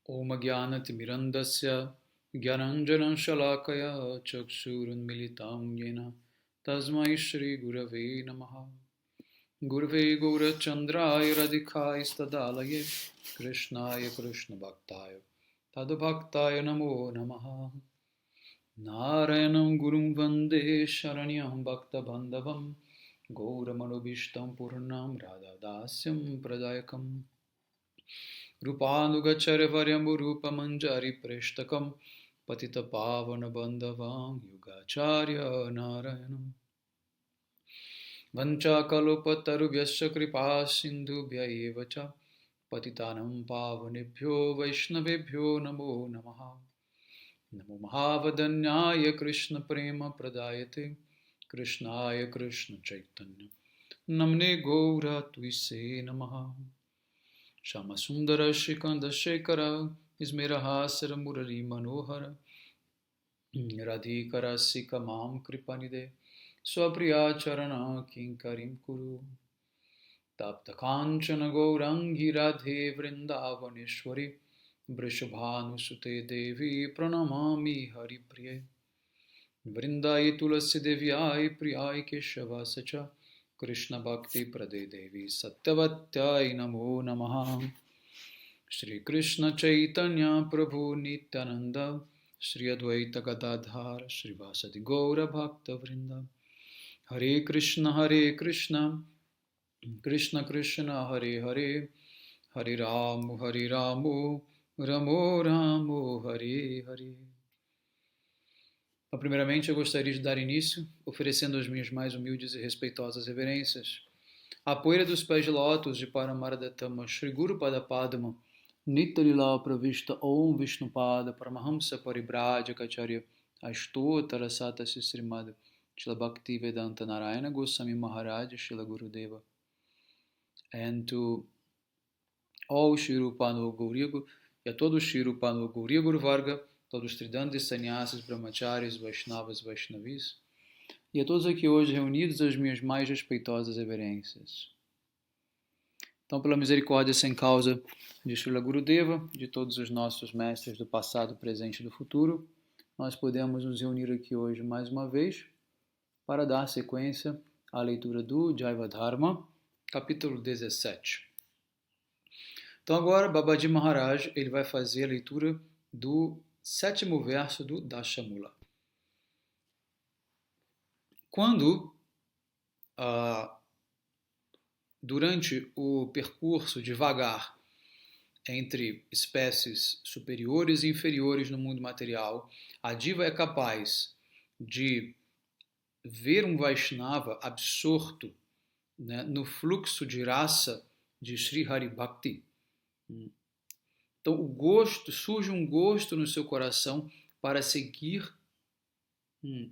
Om Jnanatimirandasya Gyananjanan Shalakaya Chakshurunmilitam Yena Tasmai Shri Gurave Namaha Gurave Gaurachandraya Radhikaya Stadalaye Krishnaya Krishna Bhaktaya Tadbhaktaya Namo Namaha Narayanam Gurum Vande Sharanyam Bhakta Bandhavam Gauramanovistam Purnam Radha Dasyam Pradayakam Rupanugacharyavaryamu Rupamanjari Preshtakam Patita Pavana Bandhavam Yugacharya Narayanam Vanchakalopataruvyasya kripa sindhubhya eva cha Patitanam pavanebhyo vaishnavebhyo namo namaha Namo Mahavadanyaya Krishna Prema Pradayate Krishnaya Krishna Chaitanya Namne Gaura Tuise Namaha Shama Sundara Shikanda Shekara Ismerahasara Murari Manohara Radhikara Sika Mam Kripanide Swapriya Charana Kinkarim Kuru Tapta Kanchana Gaurangi Radhe Vrindavaneshwari Vrishabhanu Sute Devi Pranamami Hari Priye Vrindai Tulasi Devyai Priyai Keshava Sacha Krishna Bhakti Prade Devi Satyavatyai Namo Namaha Shri Krishna Chaitanya Prabhu Nityananda Shri Advaita Gadadhar Shri Vasadi Gaura Bhakta Vrinda Hare Krishna Krishna Krishna Hare Hare Hare Ramu Ramo Ramo Hare Hare. Então, primeiramente, eu gostaria de dar início, oferecendo as minhas mais humildes e respeitosas reverências à poeira dos pés de lótus de Paramardatama Shri Guru Pada Padma Nitalila Pravishta Om Vishnupada Paramahamsa Paribrajya Kacharya Ashtotara Sata Srimad Shila Bhakti Vedanta Narayana Goswami Maharaj Shila Gurudeva. And to all Shri Rupanu Gauriya e a todo Shri Rupanu Gauriya Guru Varga, todos os Tridantis, Sannyasis, Brahmacharis, Vaishnavas, Vaishnavis, e a todos aqui hoje reunidos as minhas mais respeitosas reverências. Então, pela misericórdia sem causa de Srila Gurudeva, de todos os nossos mestres do passado, presente e do futuro, nós podemos nos reunir aqui hoje mais uma vez para dar sequência à leitura do Jaiva Dharma, capítulo 17. Então agora, Babaji Maharaj ele vai fazer a leitura do 7º verso do Dashamula. Quando, durante o percurso devagar entre espécies superiores e inferiores no mundo material, a diva é capaz de ver um Vaishnava absorto, né, no fluxo de rasa de Sri Hari Bhakti. Então surge um gosto no seu coração para seguir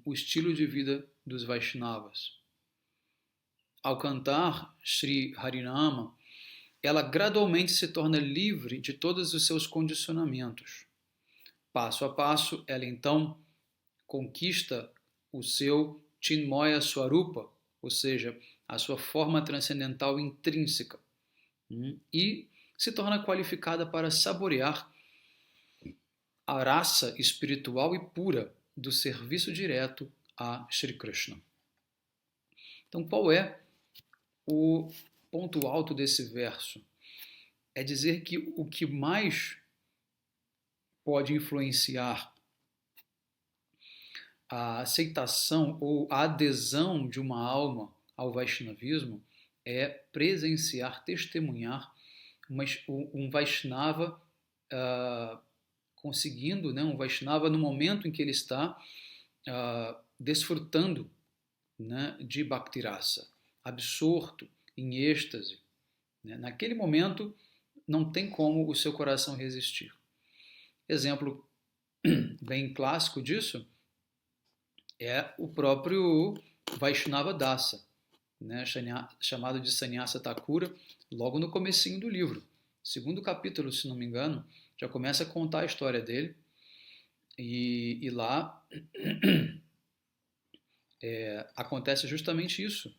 o estilo de vida dos Vaishnavas. Ao cantar Sri Harinama, ela gradualmente se torna livre de todos os seus condicionamentos. Passo a passo, ela então conquista o seu Chinmaya Swarupa, ou seja, a sua forma transcendental intrínseca, e se torna qualificada para saborear a raça espiritual e pura do serviço direto a Shri Krishna. Então, qual é o ponto alto desse verso? É dizer que o que mais pode influenciar a aceitação ou a adesão de uma alma ao Vaishnavismo é presenciar, testemunhar um Vaishnava conseguindo, né, um Vaishnava no momento em que ele está desfrutando, né, de Bhakti Rasa, absorto, em êxtase. Né? Naquele momento, não tem como o seu coração resistir. Exemplo bem clássico disso é o próprio Vaishnava Dasa, né, chamado de Sannyasa Thakura, logo no comecinho do livro. Segundo capítulo, se não me engano, já começa a contar a história dele. E lá acontece justamente isso.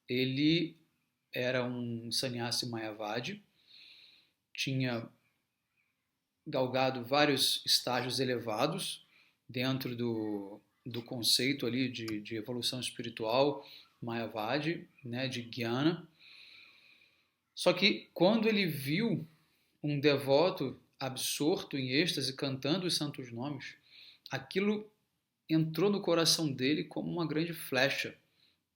Ele era um sannyasi Mayavadi, tinha galgado vários estágios elevados dentro do conceito ali de evolução espiritual Mayavadi, né, de Jnana. Só que quando ele viu um devoto absorto em êxtase cantando os santos nomes, aquilo entrou no coração dele como uma grande flecha,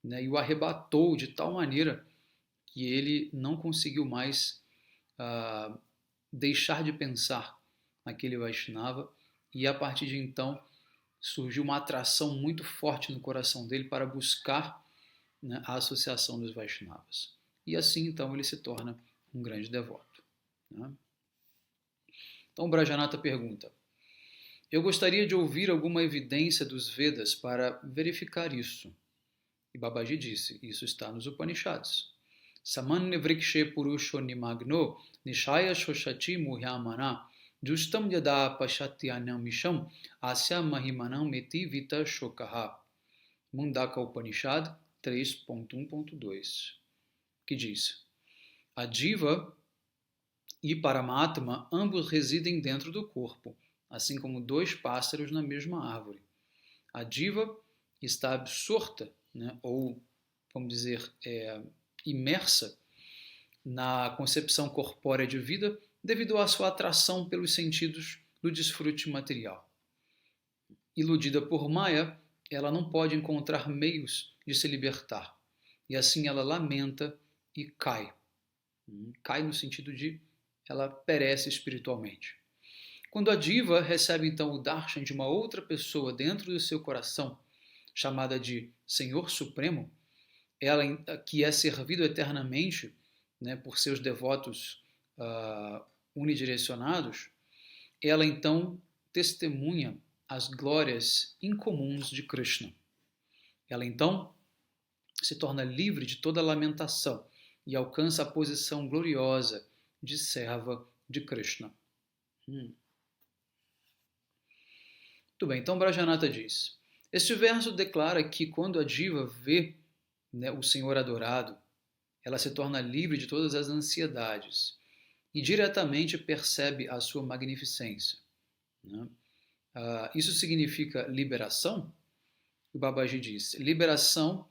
né, e o arrebatou de tal maneira que ele não conseguiu mais deixar de pensar naquele Vaishnava, e a partir de então surgiu uma atração muito forte no coração dele para buscar, né, a associação dos Vaishnavas. E assim então ele se torna um grande devoto, né? Então Brajanata pergunta: eu gostaria de ouvir alguma evidência dos Vedas para verificar isso. E Babaji disse: isso está nos Upanishads. Samanne vrikshe purusho nimagno nishaya shoshati muhyamana justam yada pashatyanam misham asya mahimanam meti vita shokaha. Mundaka Upanishad 3.1.2, que diz: a Jiva e Paramatma ambos residem dentro do corpo, assim como dois pássaros na mesma árvore. A Jiva está absorta, né, ou, vamos dizer, imersa na concepção corpórea de vida devido à sua atração pelos sentidos do desfrute material. Iludida por Maya, ela não pode encontrar meios de se libertar, e assim ela lamenta e cai. Cai no sentido de ela perece espiritualmente. Quando a diva recebe então o darshan de uma outra pessoa dentro do seu coração, chamada de Senhor Supremo, ela que é servido eternamente, né, por seus devotos unidirecionados, ela então testemunha as glórias incomuns de Krishna. Ela então se torna livre de toda lamentação e alcança a posição gloriosa de serva de Krishna. Muito bem, então Brajanata diz: este verso declara que quando a diva vê, né, o Senhor adorado, ela se torna livre de todas as ansiedades e diretamente percebe a sua magnificência, né? Isso significa liberação? O Babaji diz: liberação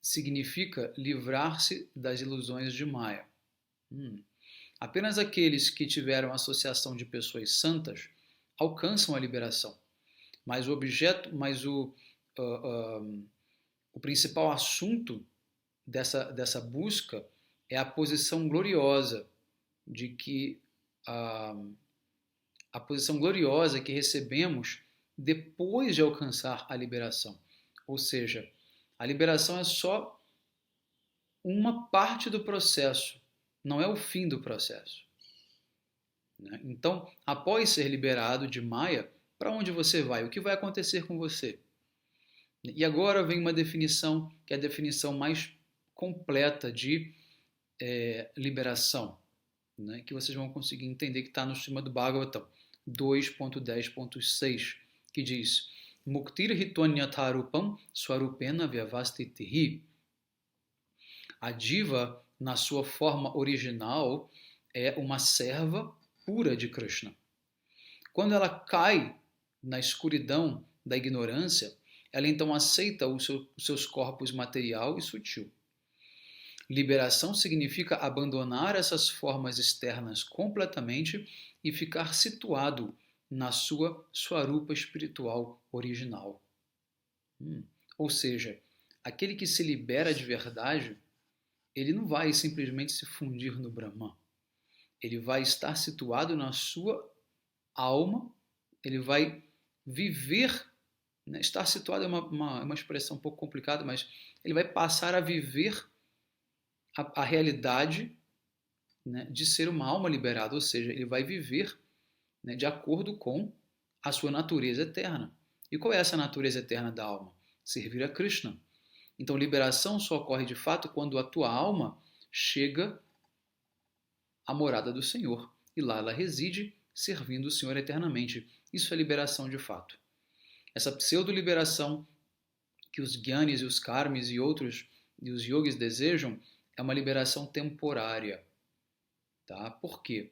significa livrar-se das ilusões de Maya. Apenas aqueles que tiveram associação de pessoas santas alcançam a liberação. Mas o principal assunto dessa busca é a posição gloriosa de que a posição gloriosa que recebemos depois de alcançar a liberação. Ou seja, a liberação é só uma parte do processo, não é o fim do processo. Então, após ser liberado de Maya, para onde você vai? O que vai acontecer com você? E agora vem uma definição, que é a definição mais completa de liberação, né, que vocês vão conseguir entender, que está no Srimad Bhagavatam 2.10.6, que diz: Muktir hitonyatharupam swarupena vyavastitihi. A diva, na sua forma original, é uma serva pura de Krishna. Quando ela cai na escuridão da ignorância, ela então aceita os seus corpos material e sutil. Liberação significa abandonar essas formas externas completamente e ficar situado na sua swarupa espiritual original. Ou seja, aquele que se libera de verdade, ele não vai simplesmente se fundir no Brahman. Ele vai estar situado na sua alma, ele vai viver, né? Estar situado é uma expressão um pouco complicada, mas ele vai passar a viver a realidade, né, de ser uma alma liberada, ou seja, ele vai viver, né, de acordo com a sua natureza eterna. E qual é essa natureza eterna da alma? Servir a Krishna. Então, liberação só ocorre de fato quando a tua alma chega à morada do Senhor. E lá ela reside, servindo o Senhor eternamente. Isso é liberação de fato. Essa pseudo-liberação que os Gyanis e os Karmis e outros, e os yogis desejam, é uma liberação temporária. Tá? Por quê?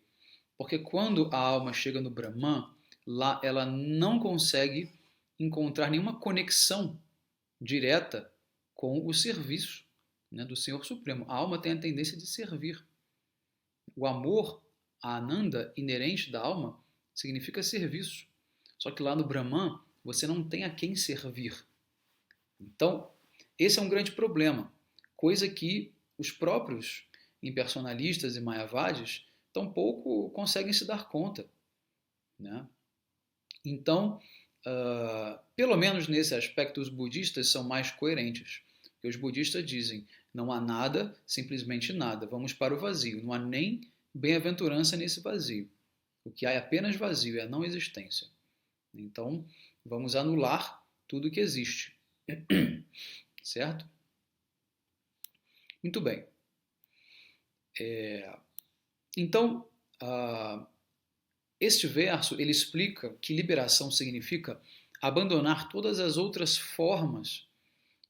Porque quando a alma chega no Brahman, lá ela não consegue encontrar nenhuma conexão direta com o serviço, né, do Senhor Supremo. A alma tem a tendência de servir. O amor, a Ananda inerente da alma, significa serviço. Só que lá no Brahman, você não tem a quem servir. Então, esse é um grande problema, coisa que os próprios impersonalistas e mayavadis tampouco conseguem se dar conta, né? Então, pelo menos nesse aspecto, os budistas são mais coerentes. Porque os budistas dizem, não há nada, simplesmente nada, vamos para o vazio. Não há nem bem-aventurança nesse vazio. O que há é apenas vazio, é a não existência. Então, vamos anular tudo que existe. Certo? Muito bem. Então, este verso ele explica que liberação significa abandonar todas as outras formas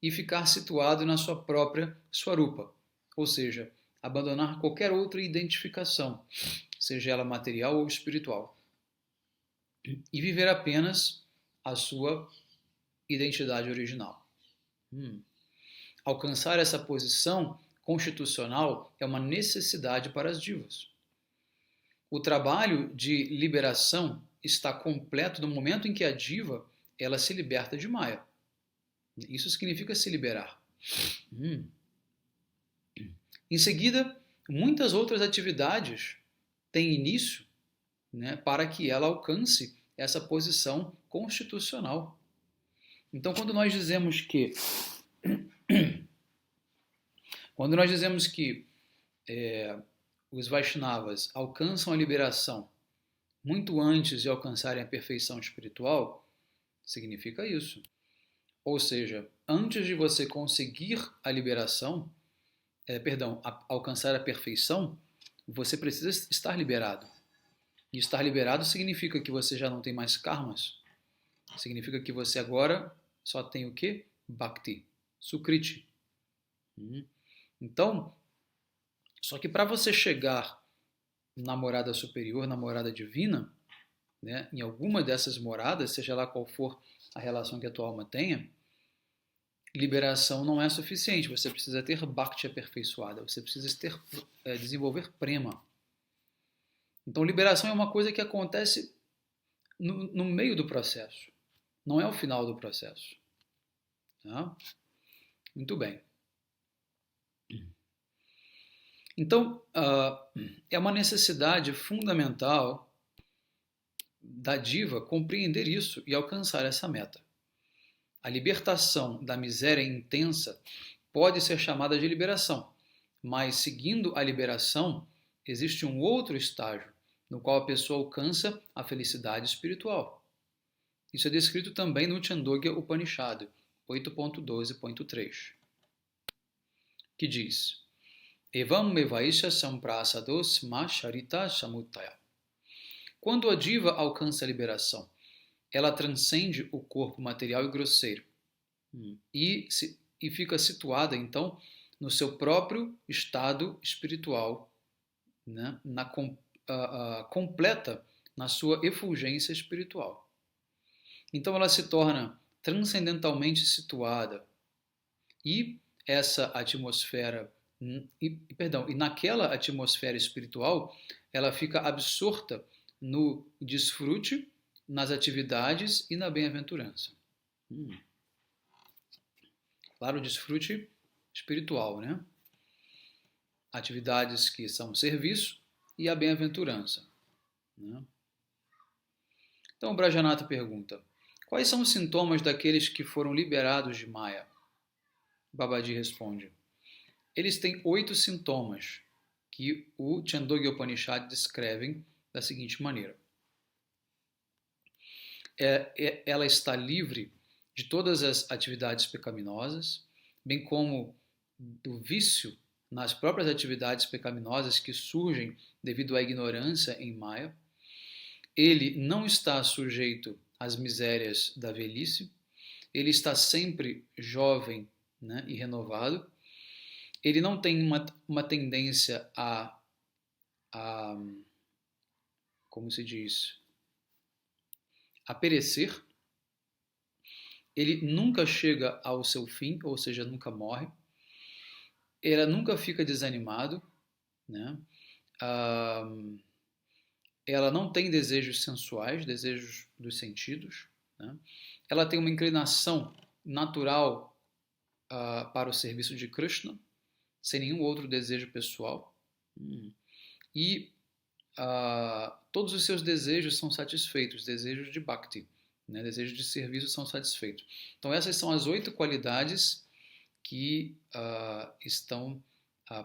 e ficar situado na sua própria Swarupa, ou seja, abandonar qualquer outra identificação, seja ela material ou espiritual, e viver apenas a sua identidade original. Alcançar essa posição constitucional é uma necessidade para as divas. O trabalho de liberação está completo no momento em que a diva ela se liberta de Maya. Isso significa se liberar. Em seguida, muitas outras atividades têm início, né, para que ela alcance essa posição constitucional. Então, quando nós dizemos que os Vaishnavas alcançam a liberação muito antes de alcançarem a perfeição espiritual, significa isso. Ou seja, antes de você conseguir a liberação, alcançar a perfeição, você precisa estar liberado. E estar liberado significa que você já não tem mais karmas. Significa que você agora só tem o quê? Bhakti, Sukriti. Então, só que para você chegar na morada superior, na morada divina, né, em alguma dessas moradas, seja lá qual for a relação que a tua alma tenha, liberação não é suficiente. Você precisa ter bhakti aperfeiçoada, você precisa desenvolver prema. Então, liberação é uma coisa que acontece no meio do processo, não é o final do processo. Tá? Muito bem. Então, é uma necessidade fundamental da diva compreender isso e alcançar essa meta. A libertação da miséria intensa pode ser chamada de liberação, mas seguindo a liberação, existe um outro estágio no qual a pessoa alcança a felicidade espiritual. Isso é descrito também no Chandogya Upanishad 8.12.3, que diz: Evam mevaisha samprasado sma sharita samutaya. Quando a diva alcança a liberação, ela transcende o corpo material e grosseiro e fica situada, então, no seu próprio estado espiritual, né, completa na sua efulgência espiritual. Então ela se torna transcendentalmente situada e essa atmosfera e naquela atmosfera espiritual ela fica absorta no desfrute, nas atividades e na bem-aventurança. Claro, desfrute espiritual, né? Atividades que são serviço e a bem-aventurança, né? Então o Brajanata pergunta: quais são os sintomas daqueles que foram liberados de Maya? Babaji responde: eles têm 8 sintomas que o Chandogya Upanishad descrevem da seguinte maneira. Ela está livre de todas as atividades pecaminosas, bem como do vício nas próprias atividades pecaminosas que surgem devido à ignorância em Maya. Ele não está sujeito às misérias da velhice, ele está sempre jovem, né, e renovado. Ele não tem uma tendência a como se diz, a perecer, ele nunca chega ao seu fim, ou seja, nunca morre, ela nunca fica desanimado, né? Ela não tem desejos sensuais, desejos dos sentidos, né? Ela tem uma inclinação natural para o serviço de Krishna, sem nenhum outro desejo pessoal. E todos os seus desejos são satisfeitos, desejos de bhakti, né? Desejos de serviço são satisfeitos. Então essas são as 8 qualidades que estão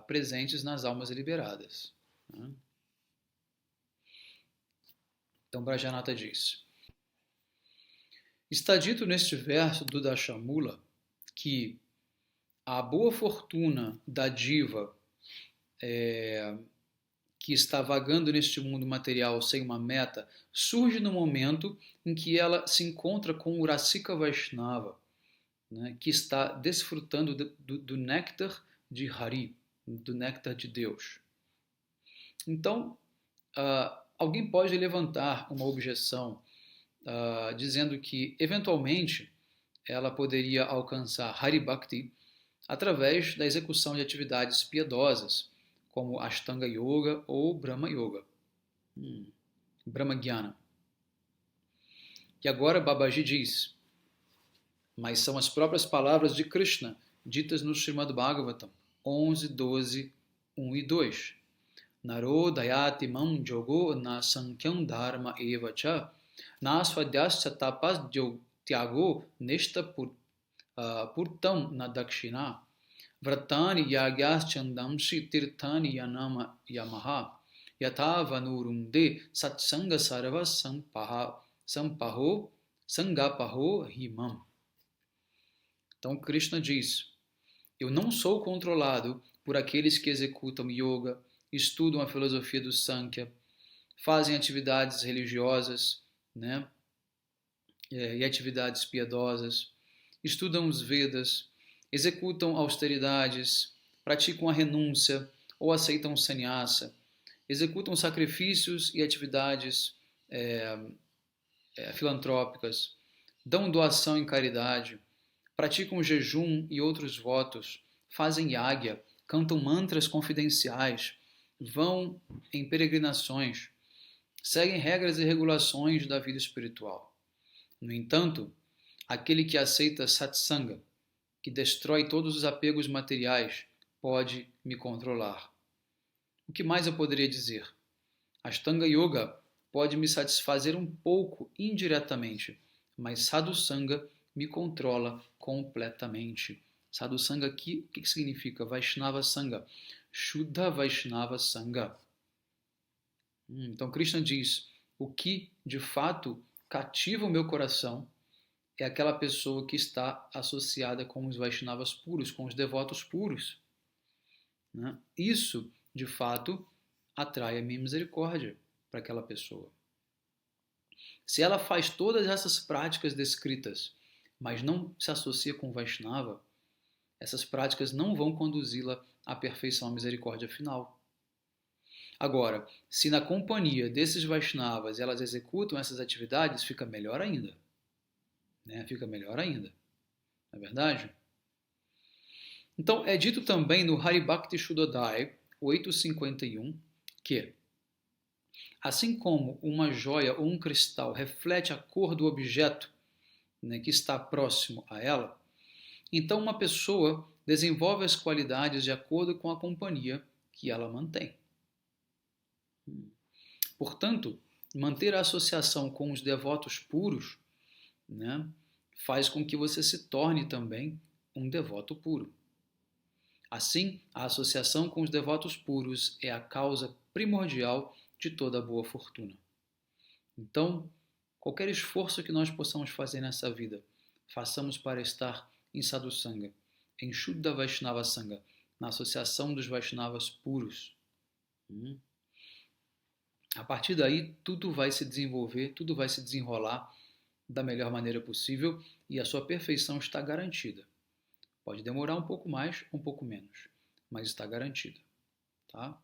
presentes nas almas liberadas, né? Então Brajanata diz: está dito neste verso do Dashamula que a boa fortuna da diva que está vagando neste mundo material sem uma meta surge no momento em que ela se encontra com o Rasika Vaishnava, né, que está desfrutando do néctar de Hari, do néctar de Deus. Então, alguém pode levantar uma objeção dizendo que, eventualmente, ela poderia alcançar Hari Bhakti através da execução de atividades piedosas, como Ashtanga Yoga ou Brahma Yoga, Brahma Jnana. E agora Babaji diz, mas são as próprias palavras de Krishna, ditas no Srimad Bhagavatam 11, 12, 1 e 2. Naro dayati mam jogo na sankyam dharma evacha na swadhyascha tapas tyago nishta purtam na dakshina vratani yagyaschandamshi tirthani yanama yamaha yatha vanurunde satsanga sarva sampaho sangapaho himam. Então Krishna diz, eu não sou controlado por aqueles que executam yoga, estudam a filosofia do Sankhya, fazem atividades religiosas, né, e atividades piedosas, estudam os Vedas, executam austeridades, praticam a renúncia ou aceitam o sannyasa, executam sacrifícios e atividades filantrópicas, dão doação em caridade, praticam jejum e outros votos, fazem yagya, cantam mantras confidenciais, vão em peregrinações, seguem regras e regulações da vida espiritual. No entanto, aquele que aceita satsanga, que destrói todos os apegos materiais, pode me controlar. O que mais eu poderia dizer? Ashtanga Yoga pode me satisfazer um pouco indiretamente, mas Sadhusanga me controla completamente. Sadhusanga aqui, o que significa? Vaishnava Sangha. Shuddha Vaishnava Sangha. Então Krishna diz, o que de fato cativa o meu coração é aquela pessoa que está associada com os Vaishnavas puros, com os devotos puros, né? Isso, de fato, atrai a minha misericórdia para aquela pessoa. Se ela faz todas essas práticas descritas, mas não se associa com o Vaishnava, essas práticas não vão conduzi-la à perfeição, à misericórdia final. Agora, se na companhia desses Vaishnavas elas executam essas atividades, fica melhor ainda. Né? Fica melhor ainda. Não é verdade? Então, é dito também no Haribhakti Shuddhodaya 8.51 que, assim como uma joia ou um cristal reflete a cor do objeto, né, que está próximo a ela, então uma pessoa desenvolve as qualidades de acordo com a companhia que ela mantém. Portanto, manter a associação com os devotos puros, né, faz com que você se torne também um devoto puro. Assim, a associação com os devotos puros é a causa primordial de toda a boa fortuna. Então, qualquer esforço que nós possamos fazer nessa vida, façamos para estar em Sadhusanga, em Shuddha Vaishnava Sangha, na associação dos Vaishnavas puros. A partir daí, tudo vai se desenvolver, tudo vai se desenrolar da melhor maneira possível e a sua perfeição está garantida. Pode demorar um pouco mais, um pouco menos, mas está garantida. Tá?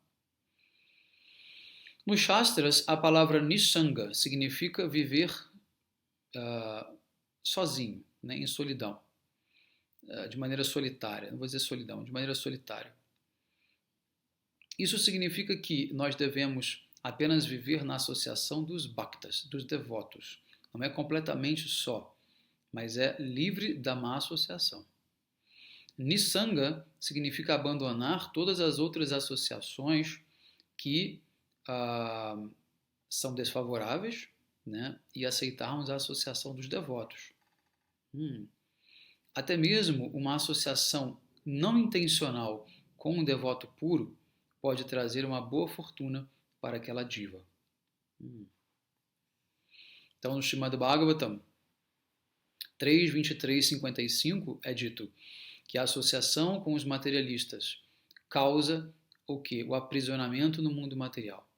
Nos Shastras, a palavra Nissanga significa viver sozinho, né, em solidão, de maneira solitária. Não vou dizer solidão, de maneira solitária. Isso significa que nós devemos apenas viver na associação dos bhaktas, dos devotos. Não é completamente só, mas é livre da má associação. Nissanga significa abandonar todas as outras associações que são desfavoráveis, né, e aceitarmos a associação dos devotos. Até mesmo uma associação não intencional com um devoto puro pode trazer uma boa fortuna para aquela diva. Então, no Srimad Bhagavatam 3.23.55 é dito que a associação com os materialistas causa o quê? O aprisionamento no mundo material.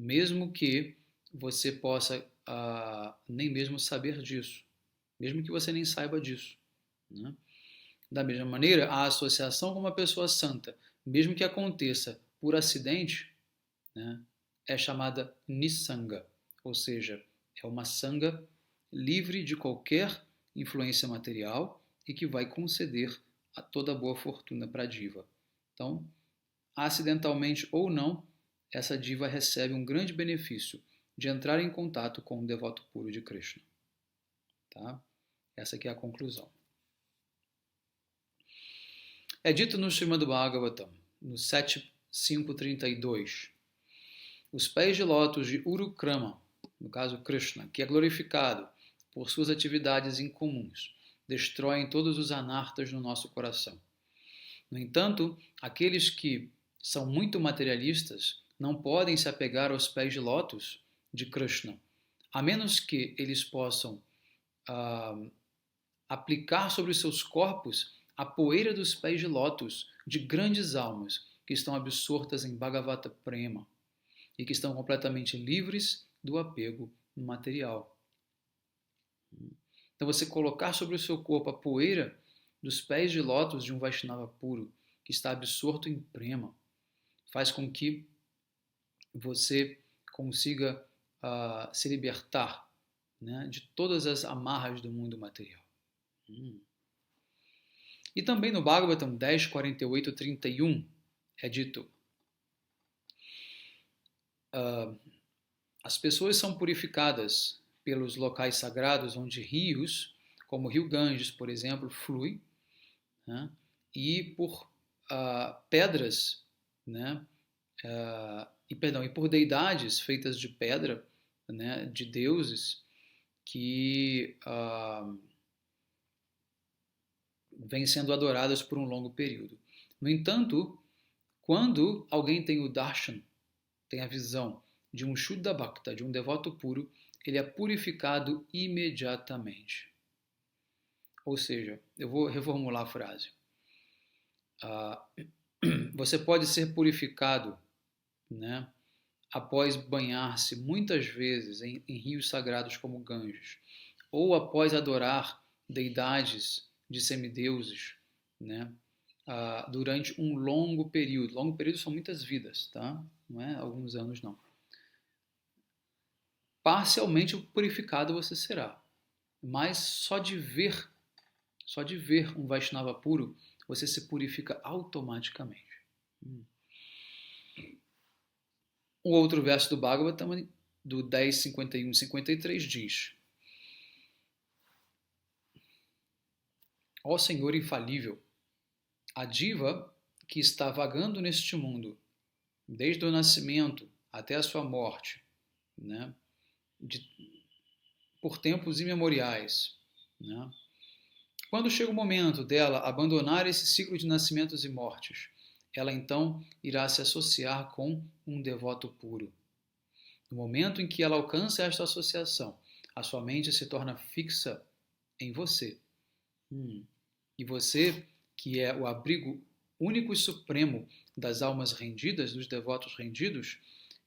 Mesmo que você possa nem mesmo saber disso. Mesmo que você nem saiba disso. Né? Da mesma maneira, a associação com uma pessoa santa, mesmo que aconteça por acidente, né, é chamada Nissanga, ou seja, é uma sanga livre de qualquer influência material e que vai conceder a toda boa fortuna para a diva. Então, acidentalmente ou não, essa diva recebe um grande benefício de entrar em contato com o devoto puro de Krishna. Tá? Essa aqui é a conclusão. É dito no Srimad Bhagavatam, no 7.5.32, os pés de lótus de Urukrama, no caso Krishna, que é glorificado por suas atividades incomuns, destroem todos os anartas no nosso coração. No entanto, aqueles que são muito materialistas não podem se apegar aos pés de lótus de Krishna, a menos que eles possam aplicar sobre os seus corpos a poeira dos pés de lótus de grandes almas que estão absortas em Bhagavata Prema e que estão completamente livres do apego material. Então, você colocar sobre o seu corpo a poeira dos pés de lótus de um Vaishnava puro que está absorto em Prema faz com que você consiga se libertar, né, de todas as amarras do mundo material. E também no Bhagavatam 10.48.31 é dito: as pessoas são purificadas pelos locais sagrados onde rios, como o rio Ganges, por exemplo, flui, né, e por pedras, né, e por deidades feitas de pedra, né, de deuses que vêm sendo adoradas por um longo período. No entanto, quando alguém tem o darshan, tem a visão de um Shuddha Bhakta, de um devoto puro, ele é purificado imediatamente. Ou seja, eu vou reformular a frase. Você pode ser purificado, né, após banhar-se muitas vezes em rios sagrados como Ganges, ou após adorar deidades de semideuses, né, durante um longo período. Longo período são muitas vidas, tá? Não é alguns anos, não. Parcialmente purificado você será, mas só de ver um Vaishnava puro, você se purifica automaticamente. O outro verso do Bhagavatam, do 10.51-53, diz: Ó Senhor infalível, a diva que está vagando neste mundo, desde o nascimento até a sua morte, né, por tempos imemoriais, né, quando chega o momento dela abandonar esse ciclo de nascimentos e mortes, ela então irá se associar com um devoto puro. No momento em que ela alcança esta associação, a sua mente se torna fixa em você. E você, que é o abrigo único e supremo das almas rendidas, dos devotos rendidos,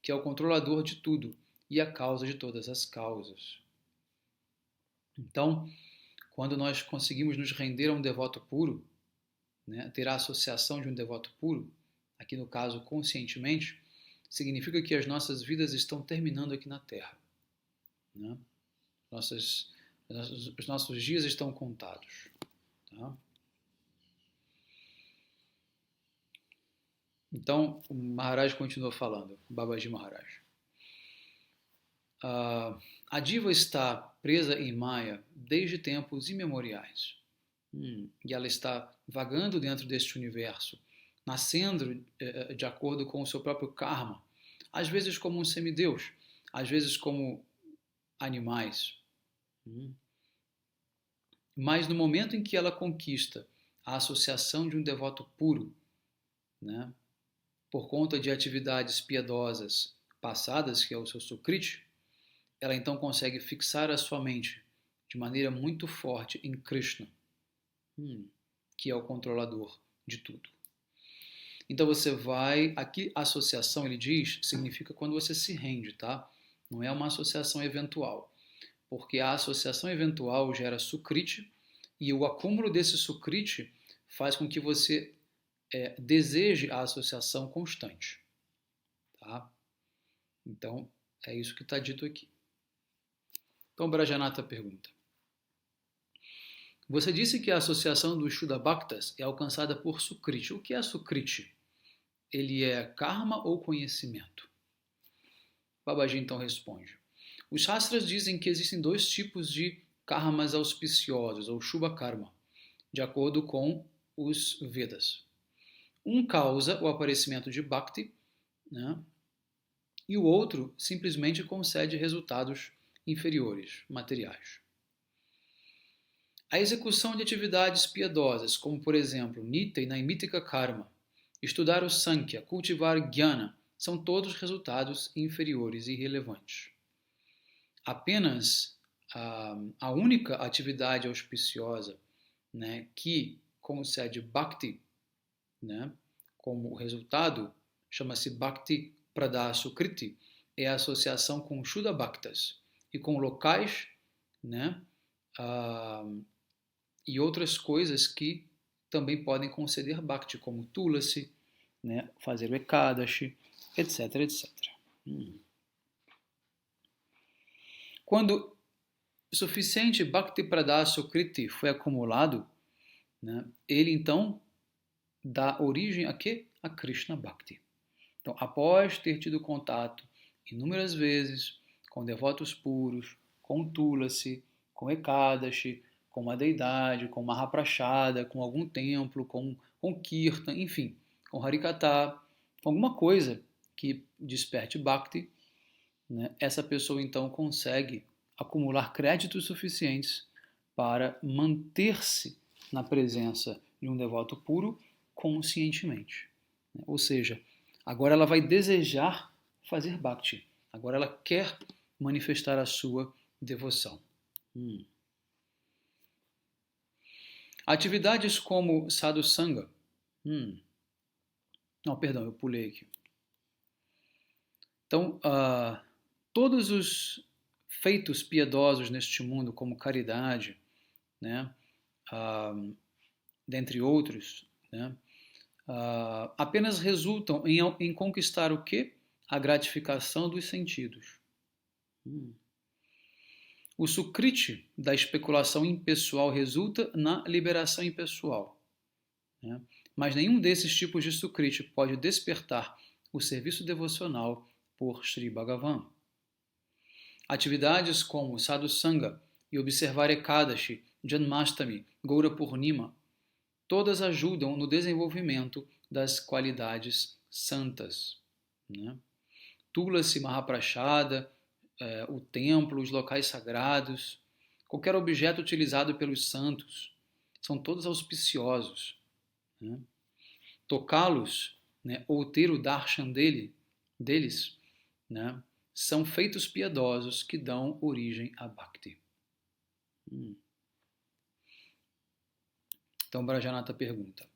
que é o controlador de tudo e a causa de todas as causas. Então, quando nós conseguimos nos render a um devoto puro, né, ter a associação de um devoto puro, aqui no caso conscientemente, significa que as nossas vidas estão terminando aqui na Terra. Né? Os nossos dias estão contados. Tá? Então, o Maharaj continua falando, Babaji Maharaj. A diva está presa em Maya desde tempos imemoriais. E ela está vagando dentro deste universo, nascendo de acordo com o seu próprio karma, às vezes como um semideus, às vezes como animais. Mas no momento em que ela conquista a associação de um devoto puro, né, por conta de atividades piedosas passadas, que é o seu Sukriti, ela então consegue fixar a sua mente de maneira muito forte em Krishna, que é o controlador de tudo. Então você vai, aqui associação, ele diz, significa quando você se rende, tá? Não é uma associação eventual, porque a associação eventual gera Sukriti e o acúmulo desse Sukriti faz com que você deseje a associação constante, tá? Então é isso que está dito aqui. Então Brajanata pergunta: você disse que a associação dos Shuddha Bhaktas é alcançada por Sukriti. O que é Sukriti? Ele é karma ou conhecimento? Babaji então responde: os Shastras dizem que existem dois tipos de karmas auspiciosos, ou Shubha Karma, de acordo com os Vedas. Um causa o aparecimento de Bhakti, né? E o outro simplesmente concede resultados inferiores, materiais. A execução de atividades piedosas, como por exemplo Nitya e Naimitika Karma, estudar o Sankhya, cultivar Jnana, são todos resultados inferiores e irrelevantes. Apenas a única atividade auspiciosa, né, que concede Bhakti, né, como resultado, chama-se Bhakti Pradasukriti, é a associação com Shuddha Bhaktas e com locais, né, e outras coisas que também podem conceder Bhakti, como Tulasi, né, fazer o Ekadashi, etc, etc. Quando suficiente Bhakti Pradasukriti foi acumulado, né, ele então dá origem a quê? A Krishna Bhakti. Então, após ter tido contato inúmeras vezes com devotos puros, com Tulasi, com Ekadashi, com uma deidade, com Mahaprashada, com algum templo, com Kirtan, enfim, com Harikatha, com alguma coisa que desperte Bhakti, né, essa pessoa então consegue acumular créditos suficientes para manter-se na presença de um devoto puro conscientemente. Ou seja, agora ela vai desejar fazer Bhakti. Agora ela quer manifestar a sua devoção. Atividades como Sadhu Sangha. Não, perdão, eu pulei aqui. Então, todos os feitos piedosos neste mundo, como caridade, né, dentre outros, né, apenas resultam em conquistar o quê? A gratificação dos sentidos. O Sukriti da especulação impessoal resulta na liberação impessoal. Né? Mas nenhum desses tipos de Sukriti pode despertar o serviço devocional por Sri Bhagavan. Atividades como Sadhu Sangha e observar Ekadashi, Janmashtami, Gaura Purnima, todas ajudam no desenvolvimento das qualidades santas. Né? Tulasi Mahaprashada, o templo, os locais sagrados, qualquer objeto utilizado pelos santos, são todos auspiciosos. Né? Tocá-los, né, ou ter o darshan deles, né, são feitos piedosos que dão origem a Bhakti. Então Brajanata pergunta: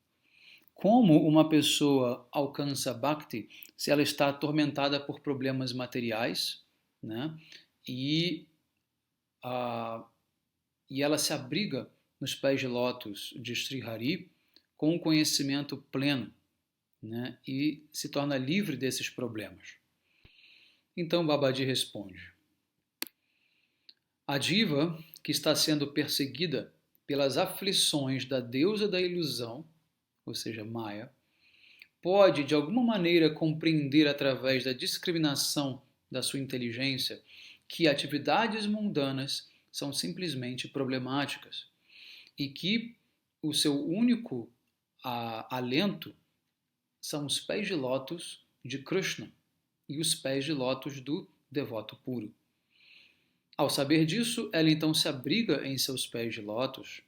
como uma pessoa alcança Bhakti se ela está atormentada por problemas materiais, né, e ela se abriga nos pés de lótus de Sri Hari com o conhecimento pleno, né, e se torna livre desses problemas? Então Babaji responde: a diva, que está sendo perseguida pelas aflições da deusa da ilusão, ou seja, Maya, pode de alguma maneira compreender através da discriminação da sua inteligência que atividades mundanas são simplesmente problemáticas e que o seu único alento são os pés de lótus de Krishna e os pés de lótus do devoto puro. Ao saber disso, ela então se abriga em seus pés de lótus,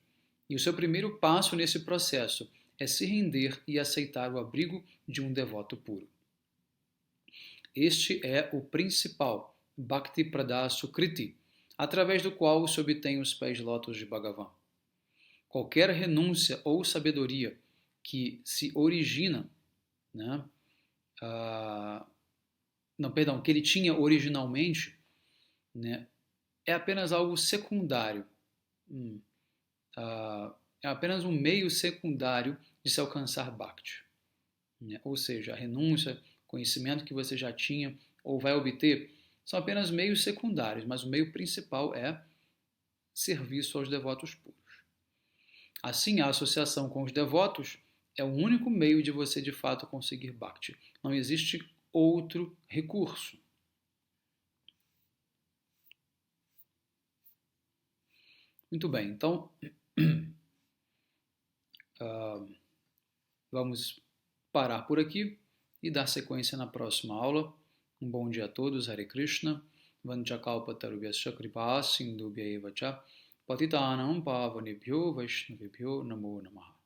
e o seu primeiro passo nesse processo é se render e aceitar o abrigo de um devoto puro. Este é o principal Bhakti Pradha Sukriti, através do qual se obtém os pés de lótus de Bhagavan. Qualquer renúncia ou sabedoria que se origina, que ele tinha originalmente, é apenas algo secundário. É apenas um meio secundário de se alcançar Bhakti. Ou seja, a renúncia, conhecimento que você já tinha ou vai obter, são apenas meios secundários, mas o meio principal é serviço aos devotos puros. Assim, a associação com os devotos é o único meio de você, de fato, conseguir Bhakti. Não existe outro recurso. Muito bem, então vamos parar por aqui e dar sequência na próxima aula. Um bom dia a todos, Hare Krishna, Vanchakalpatarubhyascha Kripa Sindhubhya Evacha Patitanam Pavanebhyo Vaishnavibhyo Namo Namaha.